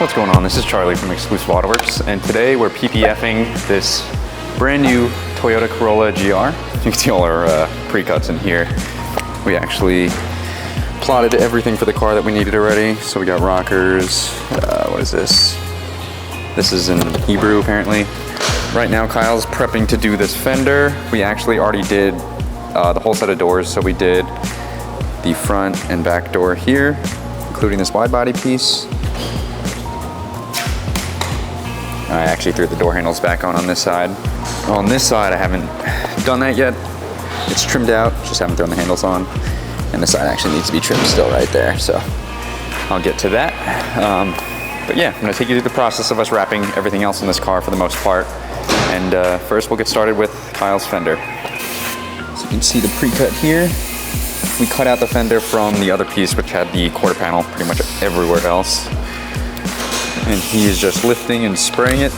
What's going on? This is Charlie from Xclusive Autoworks, and today we're PPFing this brand new Toyota Corolla GR. You can see all our pre-cuts in here. We actually plotted everything for the car that we needed already. So we got rockers, what is this? This is in Hebrew apparently. Right now Kyle's prepping to do this fender. We actually already did the whole set of doors. So we did the front and back door here, including this wide body piece. I actually threw the door handles back on this side. On this side, I haven't done that yet. It's trimmed out, just haven't thrown the handles on. And this side actually needs to be trimmed still right there, so I'll get to that. But yeah, I'm gonna take you through the process of us wrapping everything else in this car for the most part. And first we'll get started with Kyle's fender. So you can see the pre-cut here. We cut out the fender from the other piece, which had the quarter panel pretty much everywhere else. And he is just lifting and spraying it.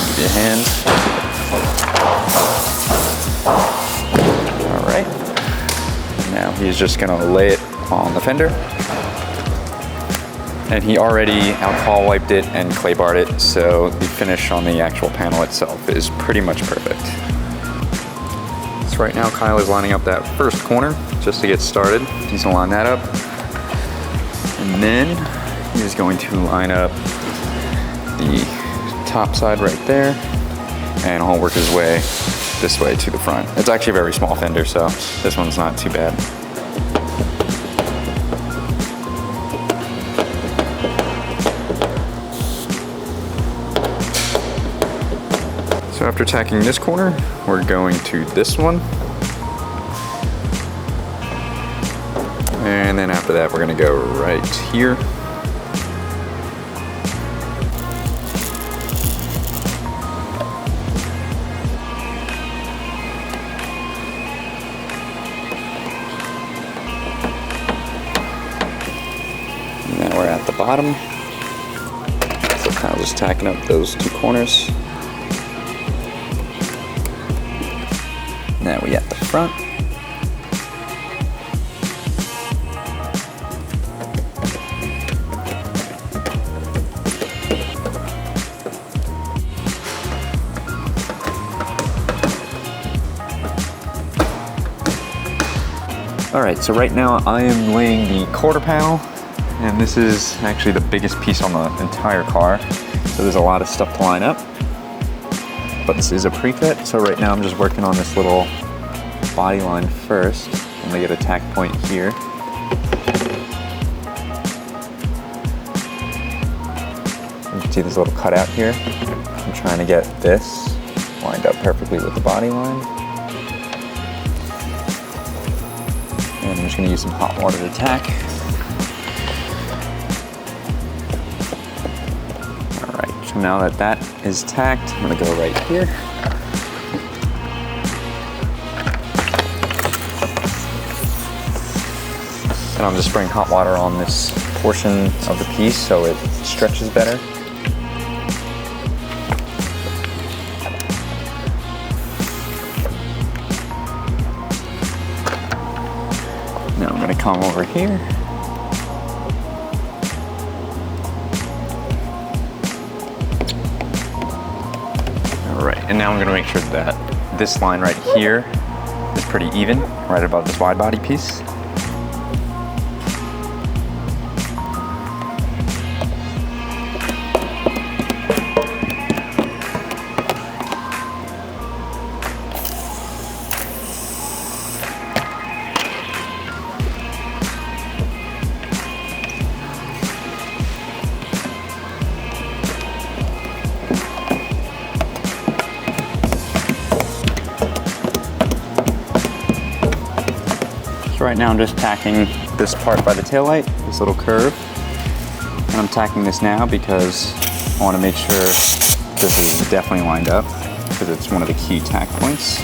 Give you a hand. All right. Now he's just gonna lay it on the fender. And he already alcohol wiped it and clay barred it, so the finish on the actual panel itself is pretty much perfect. So right now Kyle is lining up that first corner just to get started. He's gonna line that up. And then he's going to line up the top side right there, and he'll work his way this way to the front. It's actually a very small fender, so this one's not too bad. So after tacking this corner, we're going to this one. And then after that, we're gonna go right here. We're at the bottom, so kind of just tacking up those two corners. Now we at the front. All right, so right now I am laying the quarter panel. And this is actually the biggest piece on the entire car. So there's a lot of stuff to line up. But this is a pre-cut, so right now I'm just working on this little body line first. I'm gonna get a tack point here. You can see this little cutout here. I'm trying to get this lined up perfectly with the body line. And I'm just gonna use some hot water to tack. So now that that is tacked, I'm gonna go right here. And I'm just spraying hot water on this portion of the piece so it stretches better. Now I'm gonna come over here. And now I'm gonna make sure that this line right here is pretty even, right above this wide body piece. So right now I'm just tacking this part by the taillight, this little curve. And I'm tacking this now because I want to make sure this is definitely lined up because it's one of the key tack points.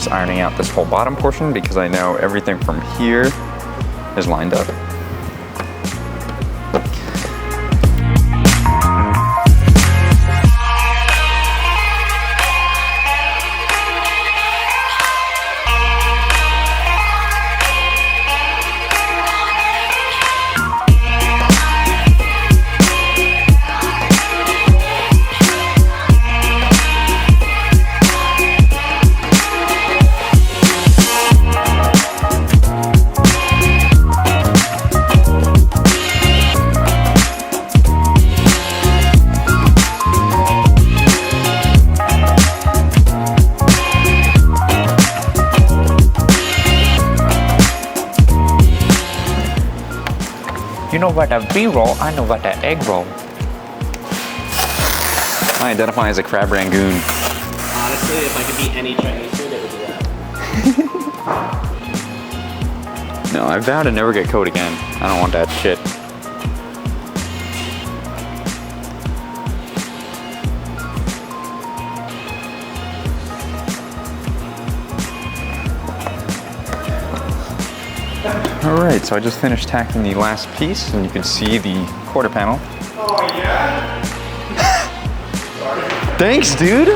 just ironing out this whole bottom portion because I know everything from here is lined up. You know what a B-roll, I know what an egg roll. I identify as a crab rangoon. Honestly, if I could be any Chinese food, it would be that. No, I vow to never get code again. I don't want that shit. Alright, so I just finished tacking the last piece, and you can see the quarter panel. Oh yeah? Thanks, dude!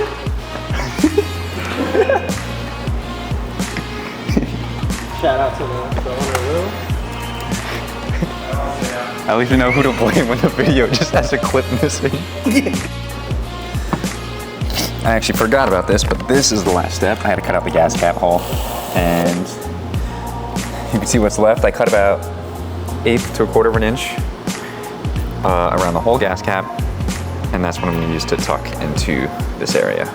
Shout out to the owner of the room. At least you know who to blame when the video just has a clip missing. I actually forgot about this, but this is the last step. I had to cut out the gas cap hole, and you can see what's left. I cut about 1/8 to 1/4 of an inch around the whole gas cap, and that's what I'm going to use to tuck into this area.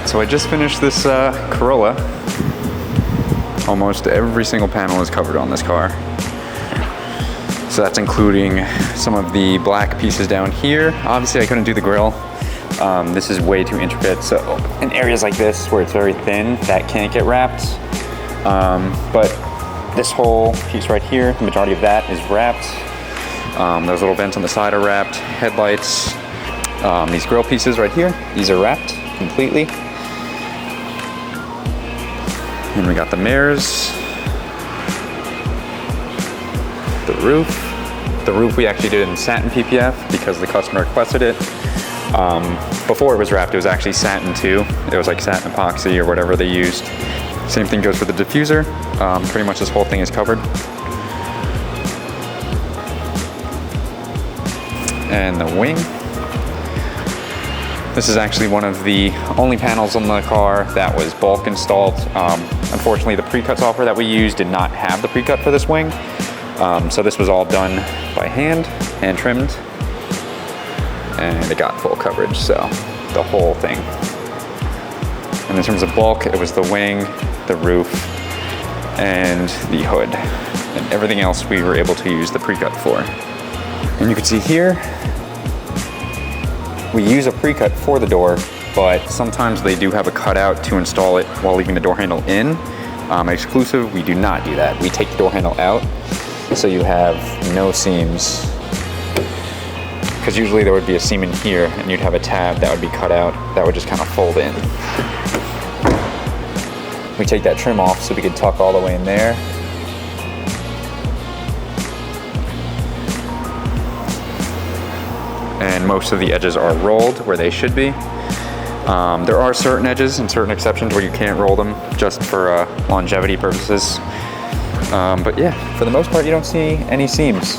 So I just finished this Corolla. Almost every single panel is covered on this car. So that's including some of the black pieces down here. Obviously I couldn't do the grille. This is way too intricate. So in areas like this where it's very thin, that can't get wrapped. But this whole piece right here, the majority of that is wrapped. Those little vents on the side are wrapped. Headlights, these grille pieces right here, these are wrapped completely. And we got the mirrors, the roof. The roof we actually did in satin PPF because the customer requested it. Before it was wrapped, it was actually satin too. It was like satin epoxy or whatever they used. Same thing goes for the diffuser. Pretty much this whole thing is covered. And the wing. This is actually one of the only panels on the car that was bulk installed. Unfortunately, the pre-cut software that we used did not have the pre-cut for this wing. So this was all done by hand trimmed, and it got full coverage, so the whole thing. And in terms of bulk, it was the wing, the roof, and the hood. And everything else we were able to use the pre-cut for. And you can see here, we use a pre-cut for the door, but sometimes they do have a cutout to install it while leaving the door handle in. Xclusive, we do not do that. We take the door handle out, so you have no seams. Because usually there would be a seam in here, and you'd have a tab that would be cut out, that would just kind of fold in. We take that trim off so we could tuck all the way in there. and most of the edges are rolled where they should be. There are certain edges and certain exceptions where you can't roll them just for longevity purposes. But yeah, for the most part, you don't see any seams.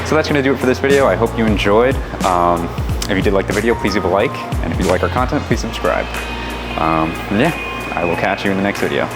So that's gonna do it for this video. I hope you enjoyed. If you did like the video, please leave a like. And if you like our content, please subscribe. And yeah, I will catch you in the next video.